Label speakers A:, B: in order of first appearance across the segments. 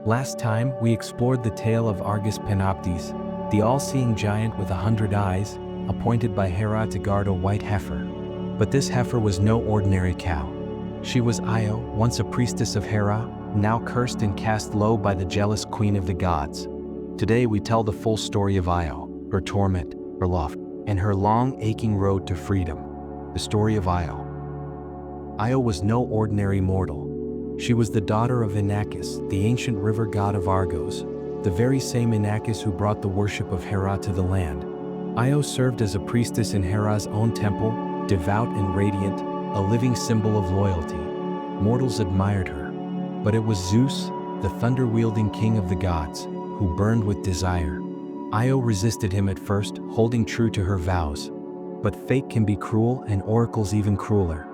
A: Last time, we explored the tale of Argus Panoptes, the all-seeing giant with 100 eyes, appointed by Hera to guard a white heifer. But this heifer was no ordinary cow. She was Io, once a priestess of Hera, now cursed and cast low by the jealous queen of the gods. Today we tell the full story of Io, her torment, her love, and her long, aching road to freedom. The story of Io. Io was no ordinary mortal. She was the daughter of Inachus, the ancient river god of Argos, the very same Inachus who brought the worship of Hera to the land. Io served as a priestess in Hera's own temple, devout and radiant, a living symbol of loyalty. Mortals admired her. But it was Zeus, the thunder-wielding king of the gods, who burned with desire. Io resisted him at first, holding true to her vows. But fate can be cruel, and oracles even crueler.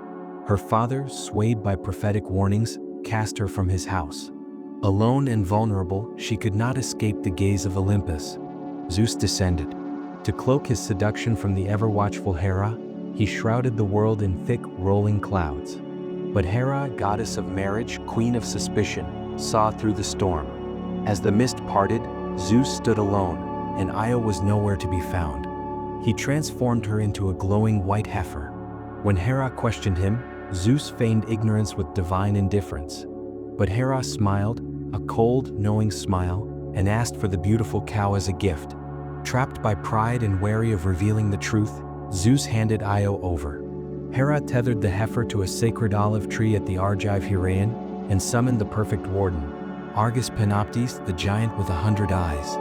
A: Her father, swayed by prophetic warnings, cast her from his house. Alone and vulnerable, she could not escape the gaze of Olympus. Zeus descended. To cloak his seduction from the ever-watchful Hera, he shrouded the world in thick, rolling clouds. But Hera, goddess of marriage, queen of suspicion, saw through the storm. As the mist parted, Zeus stood alone, and Io was nowhere to be found. He transformed her into a glowing white heifer. When Hera questioned him, Zeus feigned ignorance with divine indifference. But Hera smiled, a cold, knowing smile, and asked for the beautiful cow as a gift. Trapped by pride and wary of revealing the truth, Zeus handed Io over. Hera tethered the heifer to a sacred olive tree at the Argive Heraean and summoned the perfect warden, Argus Panoptes, the giant with 100 eyes.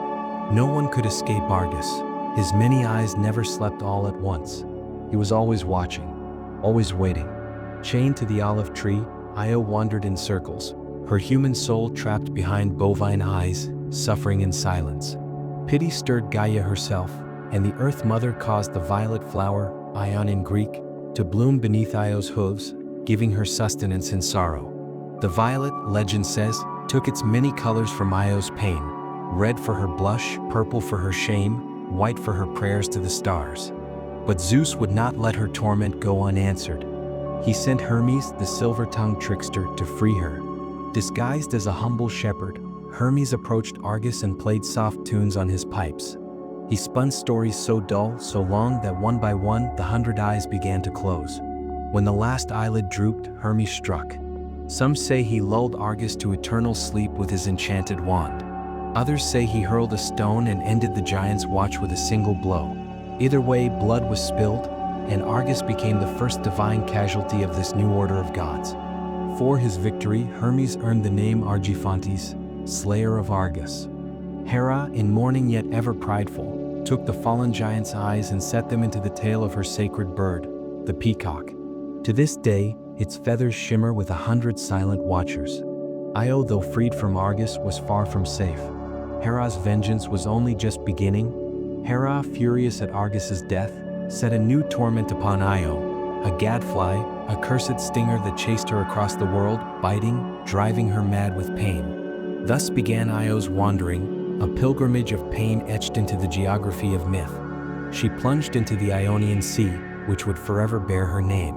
A: No one could escape Argus. His many eyes never slept all at once. He was always watching, always waiting. Chained to the olive tree, Io wandered in circles, her human soul trapped behind bovine eyes, suffering in silence. Pity stirred Gaia herself, and the Earth Mother caused the violet flower, Ion in Greek, to bloom beneath Io's hooves, giving her sustenance in sorrow. The violet, legend says, took its many colors from Io's pain: red for her blush, purple for her shame, white for her prayers to the stars. But Zeus would not let her torment go unanswered. He sent Hermes, the silver-tongued trickster, to free her. Disguised as a humble shepherd, Hermes approached Argus and played soft tunes on his pipes. He spun stories so dull, so long that one by one the 100 eyes began to close. When the last eyelid drooped, Hermes struck. Some say he lulled Argus to eternal sleep with his enchanted wand. Others say he hurled a stone and ended the giant's watch with a single blow. Either way, blood was spilled, and Argus became the first divine casualty of this new order of gods. For his victory, Hermes earned the name Argifontes, Slayer of Argus. Hera, in mourning yet ever prideful, took the fallen giant's eyes and set them into the tail of her sacred bird, the peacock. To this day, its feathers shimmer with 100 silent watchers. Io, though freed from Argus, was far from safe. Hera's vengeance was only just beginning. Hera, furious at Argus's death, set a new torment upon Io, a gadfly, a cursed stinger that chased her across the world, biting, driving her mad with pain. Thus began Io's wandering, a pilgrimage of pain etched into the geography of myth. She plunged into the Ionian Sea, which would forever bear her name.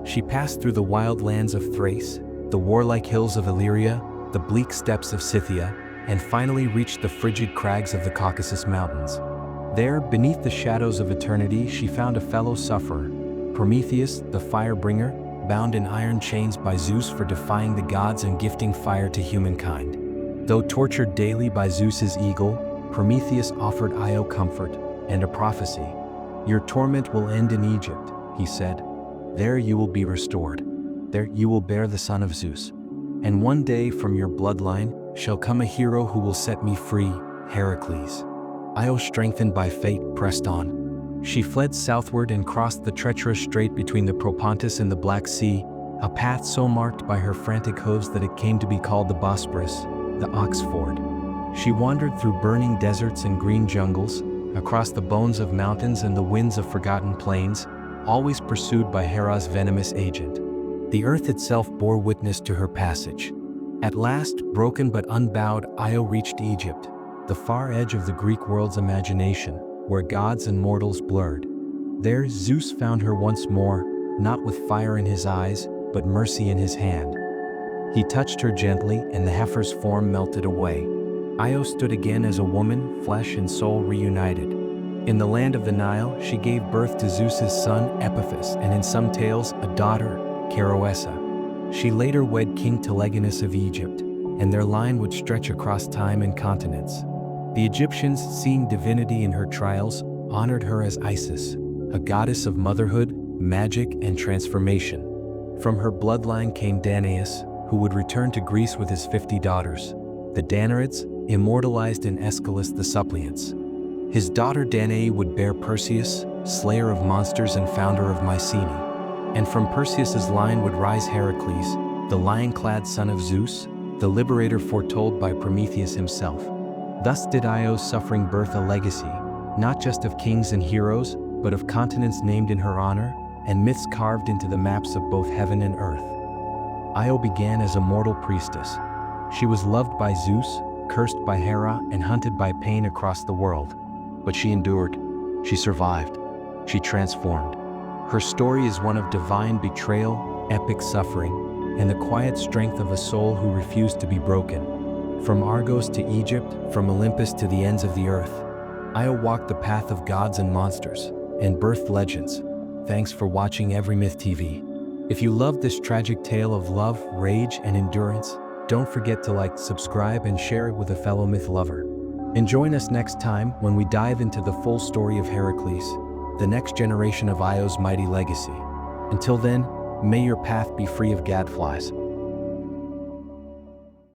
A: She passed through the wild lands of Thrace, the warlike hills of Illyria, the bleak steppes of Scythia, and finally reached the frigid crags of the Caucasus Mountains. There, beneath the shadows of eternity, she found a fellow sufferer, Prometheus, the fire-bringer, bound in iron chains by Zeus for defying the gods and gifting fire to humankind. Though tortured daily by Zeus's eagle, Prometheus offered Io comfort and a prophecy. "Your torment will end in Egypt," he said. "There you will be restored. There you will bear the son of Zeus. And one day from your bloodline shall come a hero who will set me free, Heracles." Io, strengthened by fate, pressed on. She fled southward and crossed the treacherous strait between the Propontis and the Black Sea, a path so marked by her frantic hooves that it came to be called the Bosporus, the ox ford. She wandered through burning deserts and green jungles, across the bones of mountains and the winds of forgotten plains, always pursued by Hera's venomous agent. The earth itself bore witness to her passage. At last, broken but unbowed, Io reached Egypt, the far edge of the Greek world's imagination, where gods and mortals blurred. There, Zeus found her once more, not with fire in his eyes, but mercy in his hand. He touched her gently, and the heifer's form melted away. Io stood again as a woman, flesh and soul reunited. In the land of the Nile, she gave birth to Zeus's son, Epiphus, and in some tales, a daughter, Charoessa. She later wed King Telegonus of Egypt, and their line would stretch across time and continents. The Egyptians, seeing divinity in her trials, honored her as Isis, a goddess of motherhood, magic, and transformation. From her bloodline came Danaus, who would return to Greece with his 50 daughters, the Danarids, immortalized in Aeschylus the Suppliants. His daughter Danae would bear Perseus, slayer of monsters and founder of Mycenae. And from Perseus's line would rise Heracles, the lion-clad son of Zeus, the liberator foretold by Prometheus himself. Thus did Io's suffering birth a legacy, not just of kings and heroes, but of continents named in her honor, and myths carved into the maps of both heaven and earth. Io began as a mortal priestess. She was loved by Zeus, cursed by Hera, and hunted by pain across the world. But she endured. She survived. She transformed. Her story is one of divine betrayal, epic suffering, and the quiet strength of a soul who refused to be broken. From Argos to Egypt, from Olympus to the ends of the earth, Io walked the path of gods and monsters, and birthed legends. Thanks for watching Every Myth TV. If you loved this tragic tale of love, rage, and endurance, don't forget to like, subscribe, and share it with a fellow myth lover. And join us next time when we dive into the full story of Heracles, the next generation of Io's mighty legacy. Until then, may your path be free of gadflies.